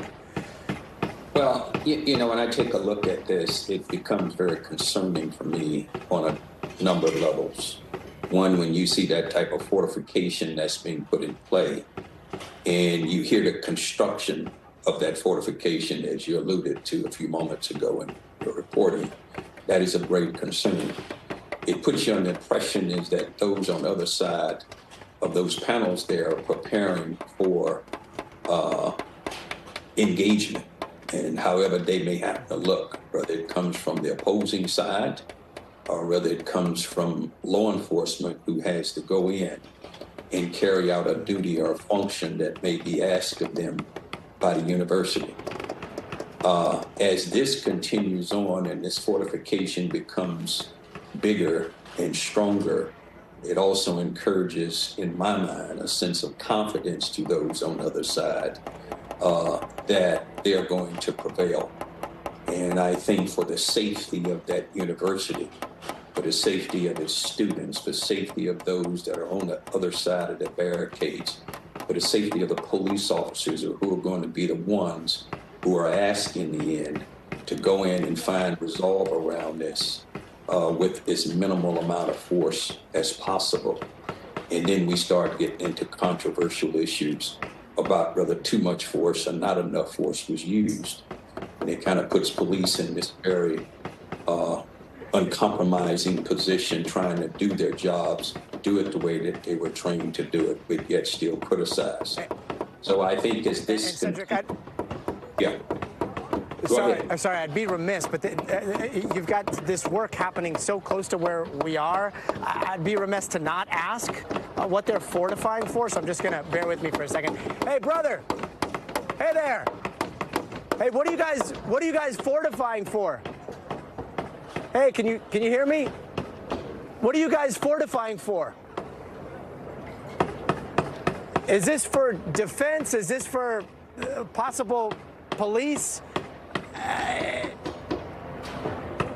Well, you know, when I take a look at this, it becomes very concerning for me on a number of levels. One, when you see that type of fortification that's being put in play, and you hear the construction of that fortification, as you alluded to a few moments ago in your reporting, that is a great concern. It puts you on the impression is that those on the other side of those panels there are preparing for engagement. And however they may have to look, whether it comes from the opposing side or whether it comes from law enforcement who has to go in and carry out a duty or a function that may be asked of them by the university. As this continues on and this fortification becomes bigger and stronger, it also encourages, in my mind, a sense of confidence to those on the other side that they're going to prevail. And I think for the safety of that university, for the safety of its students, for the safety of those that are on the other side of the barricades, for the safety of the police officers who are going to be the ones who are asked in the end to go in and find resolve around this with as minimal amount of force as possible. And then we start getting into controversial issues about whether too much force or not enough force was used. And it kind of puts police in this very uncompromising position, trying to do their jobs, do it the way that they were trained to do it, but yet still criticize. So I think as this... Cedric, yeah. Sorry, I'd be remiss, but you've got this work happening so close to where we are. I'd be remiss to not ask what they're fortifying for, so I'm just going to bear with me for a second. Hey, brother. Hey there. Hey, what are you guys fortifying for? Hey, can you hear me? What are you guys fortifying for? Is this for defense? Is this for possible police?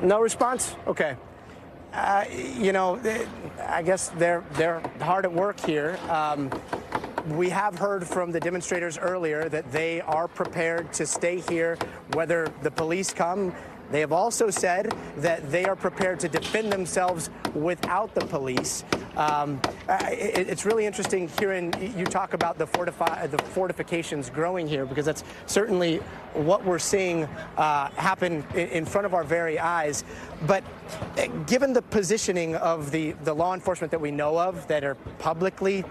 No response? Okay. You know, I guess they're hard at work here. We have heard from the demonstrators earlier that they are prepared to stay here whether the police come. They have also said that they are prepared to defend themselves without the police. It's really interesting hearing you talk about the fortifications growing here, because that's certainly what we're seeing happen in front of our very eyes. But given the positioning of the law enforcement that we know of that are publicly,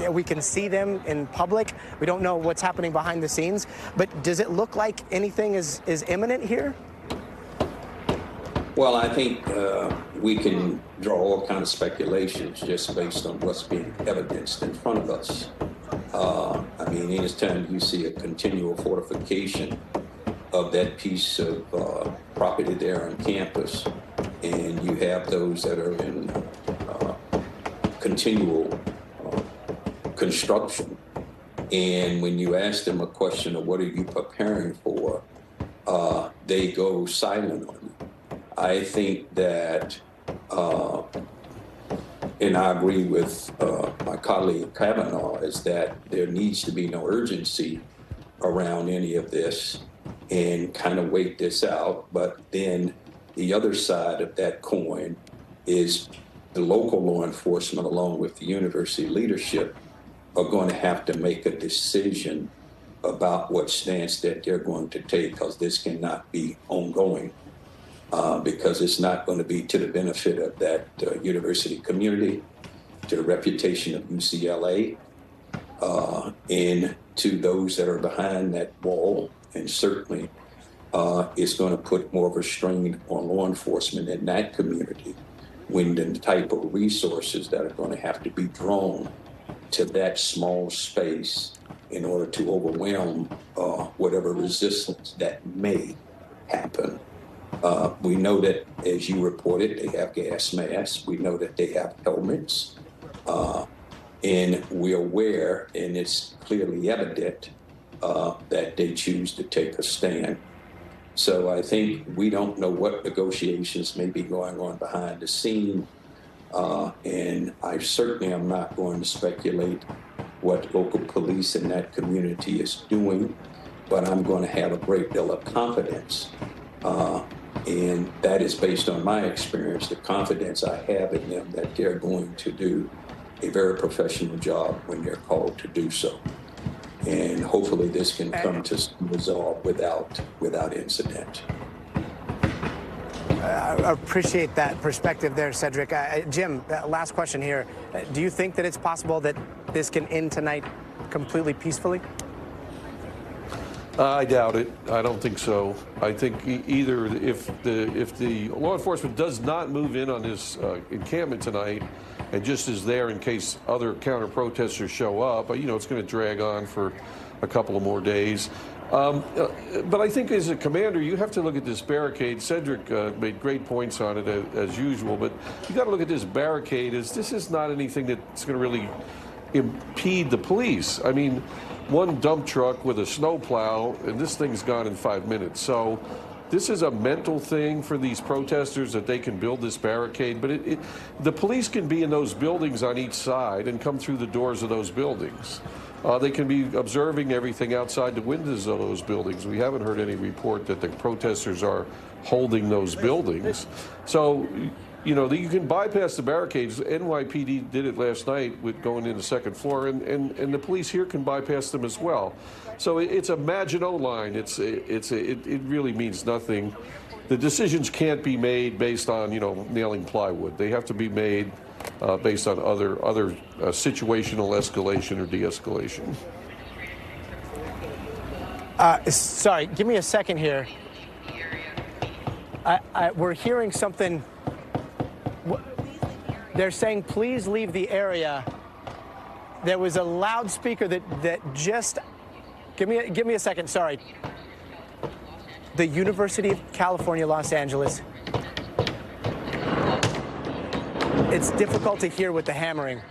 we can see them in public. We don't know what's happening behind the scenes. But does it look like anything is imminent here? Well, I think we can draw all kinds of speculations just based on what's being evidenced in front of us. I mean, anytime you see a continual fortification of that piece of property there on campus, and you have those that are in continual construction, and when you ask them a question of what are you preparing for, they go silent on you. I think that, and I agree with my colleague Kavanaugh, is that there needs to be no urgency around any of this and kind of wait this out. But then the other side of that coin is the local law enforcement, along with the university leadership, are going to have to make a decision about what stance that they're going to take, because this cannot be ongoing, because it's not going to be to the benefit of that university community, to the reputation of UCLA, and to those that are behind that wall. And certainly it's going to put more of a strain on law enforcement in that community when the type of resources that are going to have to be drawn to that small space in order to overwhelm whatever resistance that may happen. We know that, as you reported, they have gas masks. We know that they have helmets. And we're aware, and it's clearly evident, that they choose to take a stand. So I think we don't know what negotiations may be going on behind the scene. And I certainly am not going to speculate what local police in that community is doing, but I'm going to have a great deal of confidence. And that is based on my experience, the confidence I have in them that they're going to do a very professional job when they're called to do so. And hopefully this can come to some resolve without incident. I appreciate that perspective there, Cedric. Jim, last question here. Do you think that it's possible that this can end tonight completely peacefully? I doubt it. I don't think so. I think either if the law enforcement does not move in on this encampment tonight and just is there in case other counter-protesters show up, it's going to drag on for a couple of more days. But I think as a commander, you have to look at this barricade. Cedric made great points on it as usual, but you got to look at this barricade as this is not anything that's going to really impede the police. I mean, one dump truck with a snowplow, and this thing's gone in 5 minutes. So this is a mental thing for these protesters that they can build this barricade. But the police can be in those buildings on each side and come through the doors of those buildings. They can be observing everything outside the windows of those buildings. We haven't heard any report that the protesters are holding those buildings. So, you can bypass the barricades. NYPD did it last night with going in the second floor, and the police here can bypass them as well. So it's a Maginot line. It really means nothing. The decisions can't be made based on nailing plywood. They have to be made based on other situational escalation or de-escalation. Sorry, give me a second here. We're hearing something. They're saying, please leave the area. There was a loudspeaker that just, give me a second, sorry. The University of California, Los Angeles. It's difficult to hear with the hammering.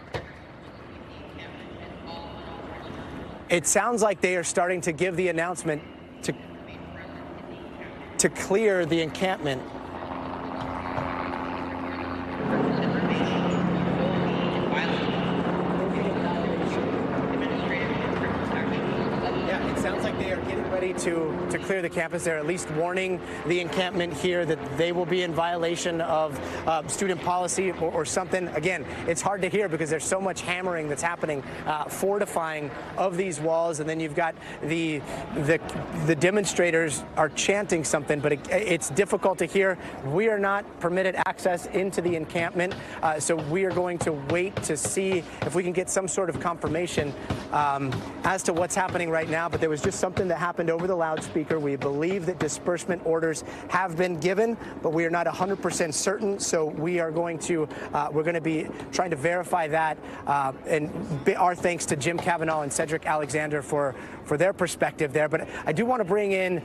It sounds like they are starting to give the announcement to clear the encampment. Yeah, it sounds like they are getting ready to clear the campus. They're at least warning the encampment here that they will be in violation of student policy or something. Again, it's hard to hear because there's so much hammering that's happening, fortifying of these walls, and then you've got the demonstrators are chanting something, but it's difficult to hear. We are not permitted access into the encampment, so we are going to wait to see if we can get some sort of confirmation as to what's happening right now. But there was just something that happened over the loudspeaker. We believe that disbursement orders have been given, but we are not 100% certain. So we are going to we're going to be trying to verify that. And our thanks to Jim Cavanaugh and Cedric Alexander for their perspective there. But I do want to bring in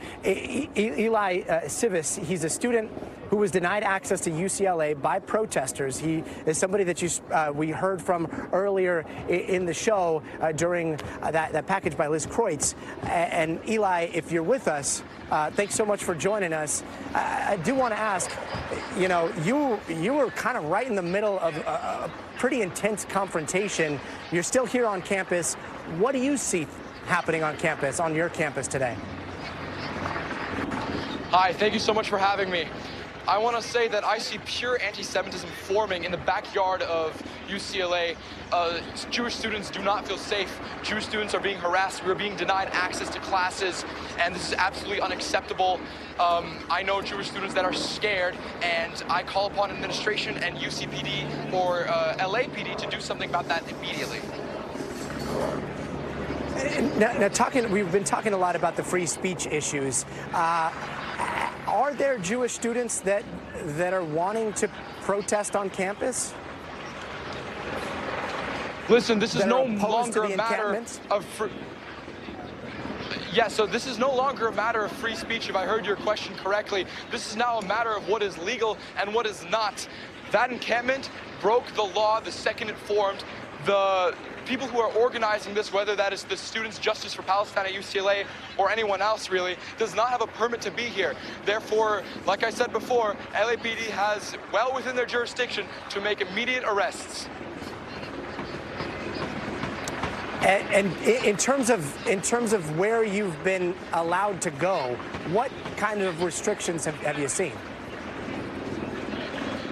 Eli Civis. He's a student who was denied access to UCLA by protesters. He is somebody that we heard from earlier in the show during that package by Liz Kreutz. And Eli, if you're with us, thanks so much for joining us. I do want to ask, you were kind of right in the middle of a pretty intense confrontation. You're still here on campus. What do you see happening on campus, on your campus today? Hi, thank you so much for having me. I want to say that I see pure anti-Semitism forming in the backyard of UCLA. Jewish students do not feel safe. Jewish students are being harassed. We're being denied access to classes, and this is absolutely unacceptable. I know Jewish students that are scared, and I call upon administration and UCPD or LAPD to do something about that immediately. Now, we've been talking a lot about the free speech issues. Are there Jewish students that are wanting to protest on campus? Listen, this is no longer a matter of so this is no longer a matter of free speech, if I heard your question correctly. This is now a matter of what is legal and what is not. That encampment broke the law the second it formed. The people who are organizing this, whether that is the Students' Justice for Palestine at UCLA or anyone else really, does not have a permit to be here. Therefore, like I said before, LAPD has well within their jurisdiction to make immediate arrests. And in terms of where you've been allowed to go, what kind of restrictions have you seen?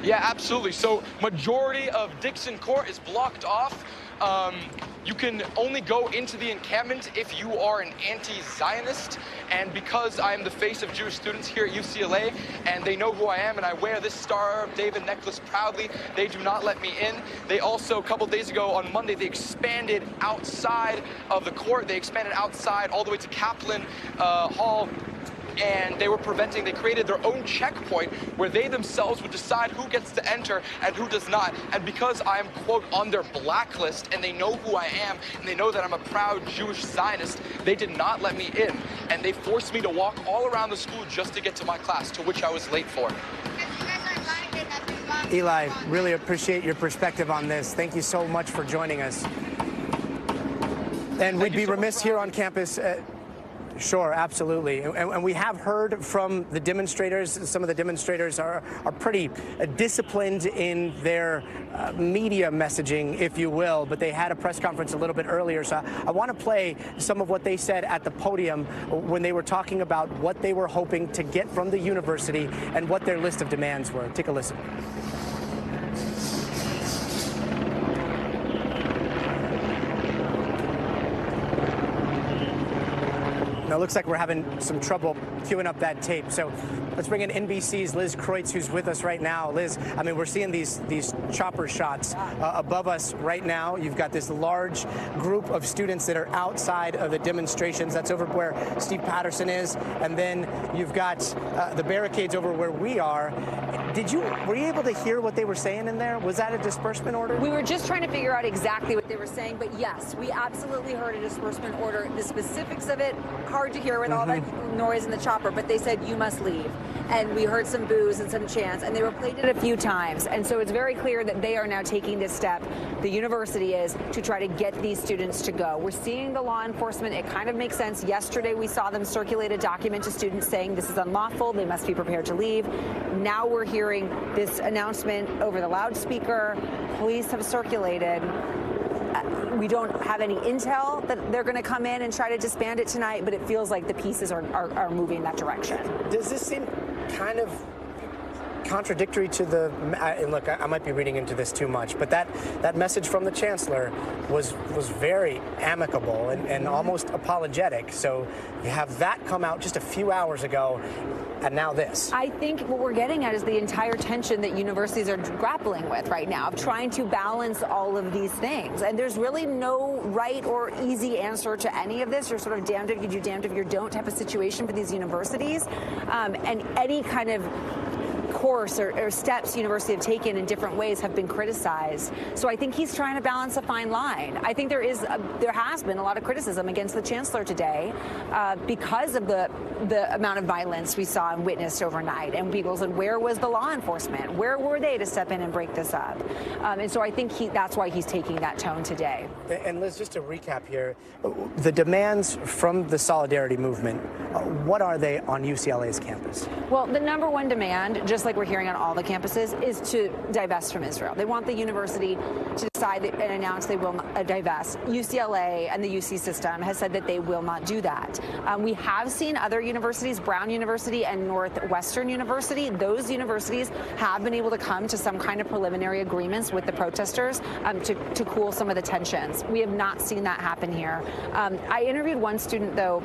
Yeah, absolutely. So majority of Dixon Court is blocked off. You can only go into the encampment if you are an anti-Zionist, and because I am the face of Jewish students here at UCLA, and they know who I am, and I wear this Star of David necklace proudly, they do not let me in. They also, a couple days ago on Monday, they expanded outside of the court. They expanded outside all the way to Kaplan Hall, and they created their own checkpoint where they themselves would decide who gets to enter and who does not. And because I am, quote, on their blacklist, and they know who I am, and they know that I'm a proud Jewish Zionist, they did not let me in. And they forced me to walk all around the school just to get to my class, to which I was late for. Eli, really appreciate your perspective on this. Thank you so much for joining us. And we'd be remiss here on campus. Sure, absolutely. And we have heard from the demonstrators. Some of the demonstrators are pretty disciplined in their media messaging, if you will, but they had a press conference a little bit earlier. So I want to play some of what they said at the podium when they were talking about what they were hoping to get from the university and what their list of demands were. Take a listen. Now, it looks like we're having some trouble queuing up that tape. So let's bring in NBC's Liz Kreutz, who's with us right now. Liz, I mean, we're seeing these chopper shots above us right now. You've got this large group of students that are outside of the demonstrations. That's over where Steve Patterson is. And then you've got the barricades over where we are. Were you able to hear what they were saying in there? Was that a disbursement order? We were just trying to figure out exactly what they were saying, but yes, we absolutely heard a disbursement order. The specifics of it, hard to hear with all that noise in the chopper, but they said, you must leave. And we heard some boos and some chants, and they replayed it a few times. And so it's very clear that they are now taking this step, the university is, to try to get these students to go. We're seeing the law enforcement. It kind of makes sense. Yesterday, we saw them circulate a document to students saying this is unlawful. They must be prepared to leave. Now we're hearing this announcement over the loudspeaker. Police have circulated. We don't have any intel that they're going to come in and try to disband it tonight, but it feels like the pieces are moving in that direction. Does this seem kind of contradictory to the, and look, I might be reading into this too much, but that message from the chancellor was very amicable and almost apologetic. So you have that come out just a few hours ago, and now this. I think what we're getting at is the entire tension that universities are grappling with right now, of trying to balance all of these things. And there's really no right or easy answer to any of this. You're sort of damned if you do, damned if you don't type of situation for these universities. And any kind of course or steps universities have taken in different ways have been criticized. So I think he's trying to balance a fine line. I think there has been a lot of criticism against the chancellor today because of the amount of violence we saw and witnessed overnight. And people said, where was the law enforcement? Where were they to step in and break this up? And so I think that's why he's taking that tone today. And Liz, just to recap here, the demands from the Solidarity Movement, what are they on UCLA's campus? Well, the number one demand, just like we're hearing on all the campuses, is to divest from Israel. They want the university to decide and announce they will not divest. UCLA and the UC system has said that they will not do that. We have seen other universities, Brown University and Northwestern University, those universities have been able to come to some kind of preliminary agreements with the protesters to cool some of the tensions. We have not seen that happen here. I interviewed one student, though,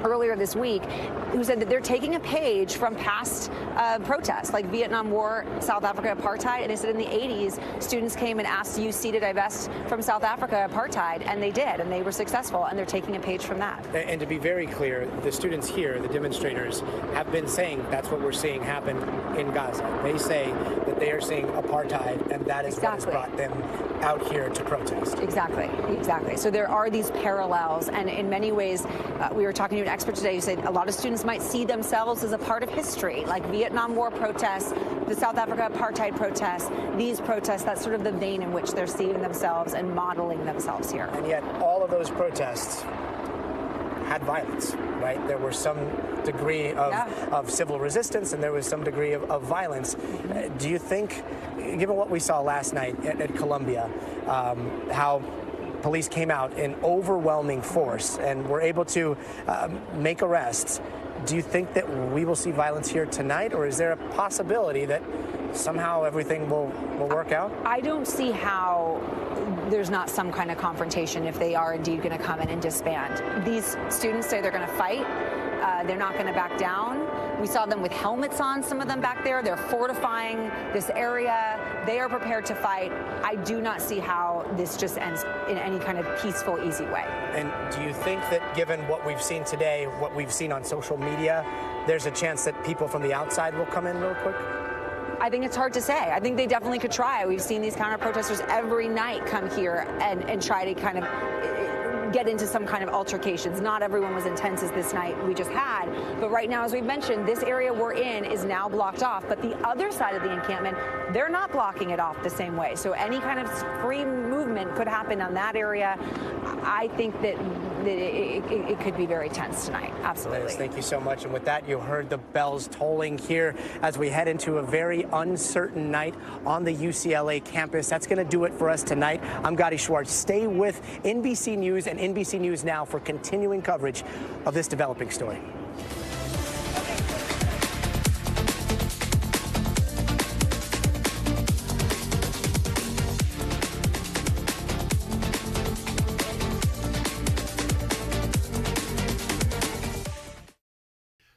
earlier this week, who said that they're taking a page from past protests, like Vietnam War, South Africa apartheid, and they said in the 80s, students came and asked UC to divest from South Africa apartheid, and they did, and they were successful, and they're taking a page from that. And to be very clear, the students here, the demonstrators, have been saying that's what we're seeing happen in Gaza. They say that they are seeing apartheid, and that is what has brought them out here to protest. Exactly. So there are these parallels, and in many ways, we were talking to an expert today who said a lot of students might see themselves as a part of history, like Vietnam War protests, the South Africa apartheid protests, these protests. That's sort of the vein in which they're seeing themselves and modeling themselves here. And yet all of those protests had violence, right? There was some degree of civil resistance, and there was some degree of violence. Do you think, given what we saw last night at Columbia, how police came out in overwhelming force and were able to make arrests, do you think that we will see violence here tonight, or is there a possibility that somehow everything will work out? I don't see how there's not some kind of confrontation if they are indeed going to come in and disband. These students say they're going to fight. They're not going to back down. We saw them with helmets on, some of them back there. They're fortifying this area. They are prepared to fight. I do not see how this just ends in any kind of peaceful, easy way. And do you think that given what we've seen today, what we've seen on social media, there's a chance that people from the outside will come in real quick? I think it's hard to say. I think they definitely could try. We've seen these counter-protesters every night come here and try to kind of get into some kind of altercations. Not everyone was intense as this night we just had, but right now, as we've mentioned, this area we're in is now blocked off, but the other side of the encampment, they're not blocking it off the same way. So any kind of free movement could happen on that area. I think that it could be very tense tonight. Absolutely. Liz, thank you so much. And with that, you heard the bells tolling here as we head into a very uncertain night on the UCLA campus. That's going to do it for us tonight. I'm Gadi Schwartz. Stay with NBC News and NBC News Now for continuing coverage of this developing story.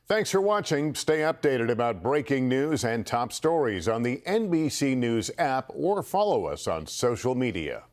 Thanks for watching. Stay updated about breaking news and top stories on the NBC News app or follow us on social media.